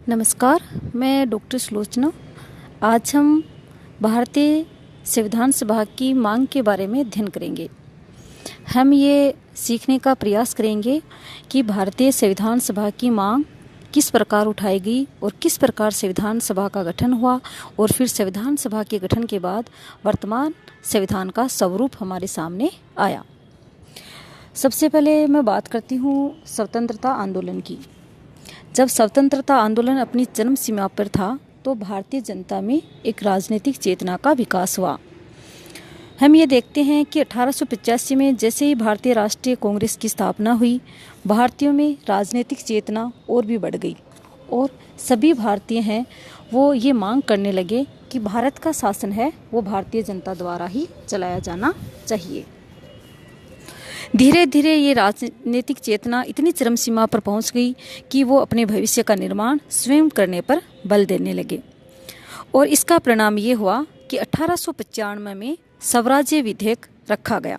नमस्कार, मैं डॉक्टर सुलोचना। आज हम भारतीय संविधान सभा की मांग के बारे में अध्ययन करेंगे। हम ये सीखने का प्रयास करेंगे कि भारतीय संविधान सभा की मांग किस प्रकार उठाई गई और किस प्रकार संविधान सभा का गठन हुआ और फिर संविधान सभा के गठन के बाद वर्तमान संविधान का स्वरूप हमारे सामने आया। सबसे पहले मैं बात करती हूँ स्वतंत्रता आंदोलन की। जब स्वतंत्रता आंदोलन अपनी चरम सीमा पर था तो भारतीय जनता में एक राजनीतिक चेतना का विकास हुआ। हम ये देखते हैं कि 1885 में जैसे ही भारतीय राष्ट्रीय कांग्रेस की स्थापना हुई, भारतीयों में राजनीतिक चेतना और भी बढ़ गई और सभी भारतीय हैं वो ये मांग करने लगे कि भारत का शासन है वो भारतीय जनता द्वारा ही चलाया जाना चाहिए। धीरे धीरे ये राजनीतिक चेतना इतनी चरम सीमा पर पहुंच गई कि वो अपने भविष्य का निर्माण स्वयं करने पर बल देने लगे और इसका परिणाम ये हुआ कि 1895 में स्वराज्य विधेयक रखा गया,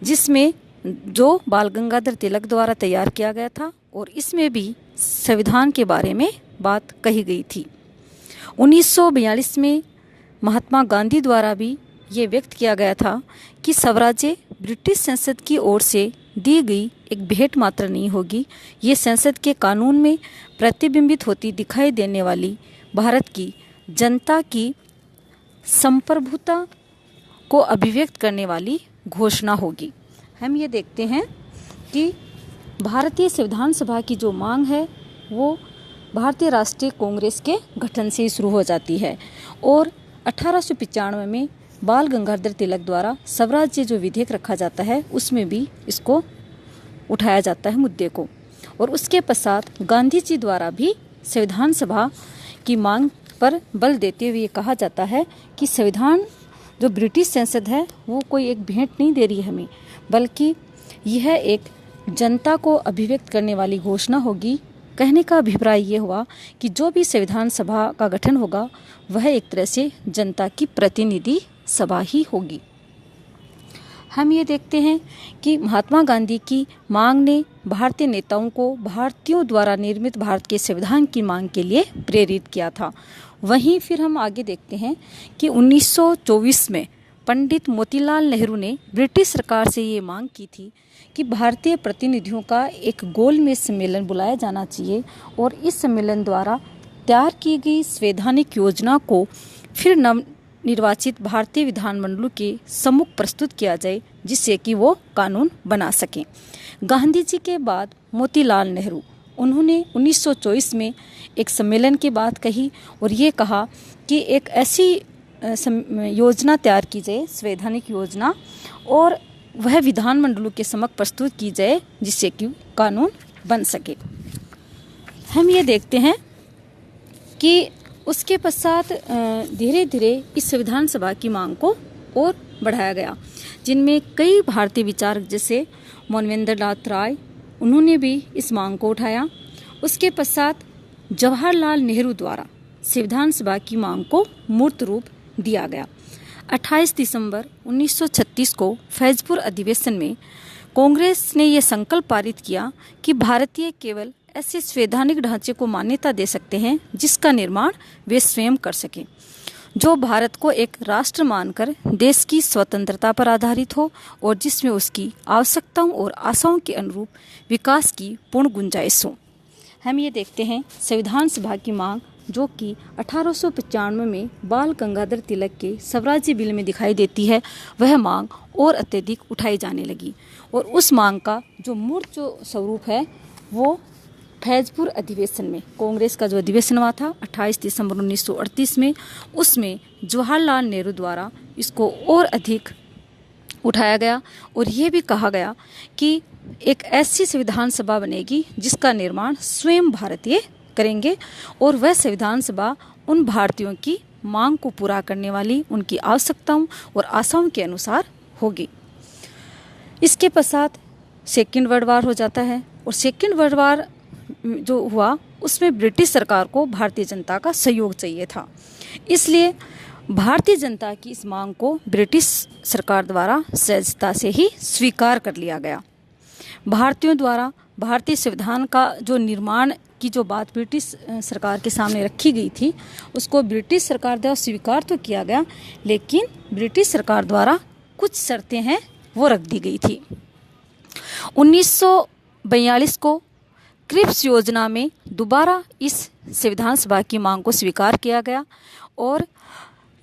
जिसमें जो बाल गंगाधर तिलक द्वारा तैयार किया गया था और इसमें भी संविधान के बारे में बात कही गई थी। 1942 में महात्मा गांधी द्वारा भी ये व्यक्त किया गया था कि स्वराज्य ब्रिटिश संसद की ओर से दी गई एक भेंट मात्र नहीं होगी, ये संसद के कानून में प्रतिबिंबित होती दिखाई देने वाली भारत की जनता की संप्रभुता को अभिव्यक्त करने वाली घोषणा होगी। हम ये देखते हैं कि भारतीय संविधान सभा की जो मांग है वो भारतीय राष्ट्रीय कांग्रेस के गठन से शुरू हो जाती है और 1895 में बाल गंगाधर तिलक द्वारा स्वराज्य जो विधेयक रखा जाता है उसमें भी इसको उठाया जाता है मुद्दे को, और उसके पश्चात गांधी जी द्वारा भी संविधान सभा की मांग पर बल देते हुए कहा जाता है कि संविधान जो ब्रिटिश संसद है वो कोई एक भेंट नहीं दे रही है हमें, बल्कि यह एक जनता को अभिव्यक्त करने वाली घोषणा होगी। कहने का अभिप्राय ये हुआ कि जो भी संविधान सभा का गठन होगा वह एक तरह से जनता की प्रतिनिधि सभा ही होगी। हम ये देखते हैं कि महात्मा गांधी की मांग ने भारतीय नेताओं को भारतीयों द्वारा निर्मित भारत के संविधान की मांग के लिए प्रेरित किया था। वहीं फिर हम आगे देखते हैं कि 1924 में पंडित मोतीलाल नेहरू ने ब्रिटिश सरकार से ये मांग की थी कि भारतीय प्रतिनिधियों का एक गोलमेज सम्मेलन बुलाया जाना चाहिए और इस सम्मेलन द्वारा तैयार की गई संवैधानिक योजना को फिर निर्वाचित भारतीय विधानमंडल के सम्मुख प्रस्तुत किया जाए, जिससे कि वो कानून बना सकें। गांधी जी के बाद मोतीलाल नेहरू उन्होंने 1924 में एक सम्मेलन की बात कही और ये कहा कि एक ऐसी योजना तैयार की जाए, संवैधानिक योजना, और वह विधानमंडलों के समक्ष प्रस्तुत की जाए जिससे कि कानून बन सके। हम ये देखते हैं कि उसके पश्चात धीरे धीरे इस संविधान सभा की मांग को और बढ़ाया गया, जिनमें कई भारतीय विचारक जैसे मानवेंद्र नाथ राय उन्होंने भी इस मांग को उठाया। उसके पश्चात जवाहरलाल नेहरू द्वारा संविधान सभा की मांग को मूर्त रूप दिया गया। 28 दिसंबर 1936 को फैजपुर अधिवेशन में कांग्रेस ने यह संकल्प पारित किया कि भारतीय केवल ऐसे संवैधानिक ढांचे को मान्यता दे सकते हैं जिसका निर्माण वे स्वयं कर सकें, जो भारत को एक राष्ट्र मानकर देश की स्वतंत्रता पर आधारित हो और जिसमें उसकी आवश्यकताओं और आशाओं के अनुरूप विकास की पूर्ण गुंजाइश हो। हम ये देखते हैं संविधान सभा की मांग जो कि 1895 में बाल गंगाधर तिलक के स्वराज्य बिल में दिखाई देती है, वह मांग और अत्यधिक उठाई जाने लगी और उस मांग का जो मूर्त जो स्वरूप है वो फैजपुर अधिवेशन में, कांग्रेस का जो अधिवेशन हुआ था 28 दिसंबर 1938 में, उसमें जवाहरलाल नेहरू द्वारा इसको और अधिक उठाया गया और ये भी कहा गया कि एक ऐसी संविधान सभा बनेगी जिसका निर्माण स्वयं भारतीय करेंगे और वह संविधान सभा उन भारतीयों की मांग को पूरा करने वाली, उनकी आवश्यकताओं और आशाओं के अनुसार होगी। इसके पश्चात सेकेंड वर्ल्ड वार हो जाता है और सेकेंड वर्ल्ड वार जो हुआ उसमें ब्रिटिश सरकार को भारतीय जनता का सहयोग चाहिए था, इसलिए भारतीय जनता की इस मांग को ब्रिटिश सरकार द्वारा सहजता से ही स्वीकार कर लिया गया। भारतीयों द्वारा भारतीय संविधान का जो निर्माण की जो बात ब्रिटिश सरकार के सामने रखी गई थी उसको ब्रिटिश सरकार द्वारा स्वीकार तो किया गया, लेकिन ब्रिटिश सरकार द्वारा कुछ शर्तें हैं वो रख दी गई थी। 1942 को क्रिप्स योजना में दोबारा इस संविधान सभा की मांग को स्वीकार किया गया और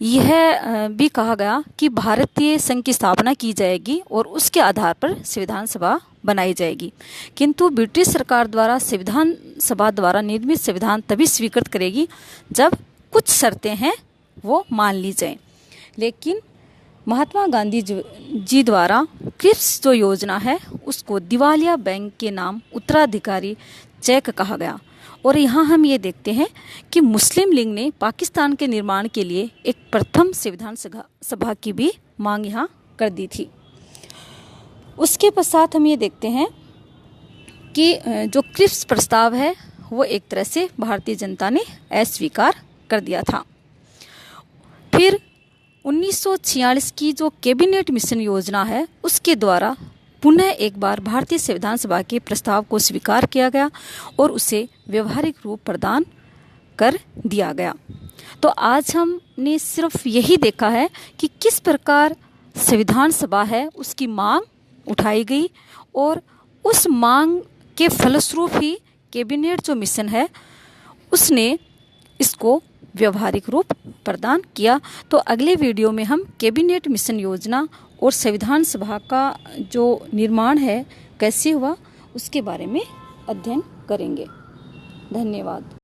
यह भी कहा गया कि भारतीय संघ की स्थापना की जाएगी और उसके आधार पर संविधान सभा बनाई जाएगी। किंतु ब्रिटिश सरकार द्वारा संविधान सभा द्वारा निर्मित संविधान तभी स्वीकृत करेगी जब कुछ शर्तें हैं वो मान ली जाएं। लेकिन महात्मा गांधी जी द्वारा क्रिप्स जो योजना है उसको दिवालिया बैंक के नाम उत्तराधिकारी चेक कहा गया। और यहाँ हम ये देखते हैं कि मुस्लिम लीग ने पाकिस्तान के निर्माण के लिए एक प्रथम संविधान सभा की भी मांग यहाँ कर दी थी। उसके पश्चात हम ये देखते हैं कि जो क्रिप्स प्रस्ताव है वो एक तरह से भारतीय जनता ने अस्वीकार कर दिया था। फिर 1946 की जो कैबिनेट मिशन योजना है उसके द्वारा पुनः एक बार भारतीय संविधान सभा के प्रस्ताव को स्वीकार किया गया और उसे व्यवहारिक रूप प्रदान कर दिया गया। तो आज हमने सिर्फ यही देखा है कि किस प्रकार संविधान सभा है उसकी मांग उठाई गई और उस मांग के फलस्वरूप ही कैबिनेट जो मिशन है उसने इसको व्यवहारिक रूप प्रदान किया। तो अगले वीडियो में हम कैबिनेट मिशन योजना और संविधान सभा का जो निर्माण है कैसे हुआ उसके बारे में अध्ययन करेंगे। धन्यवाद।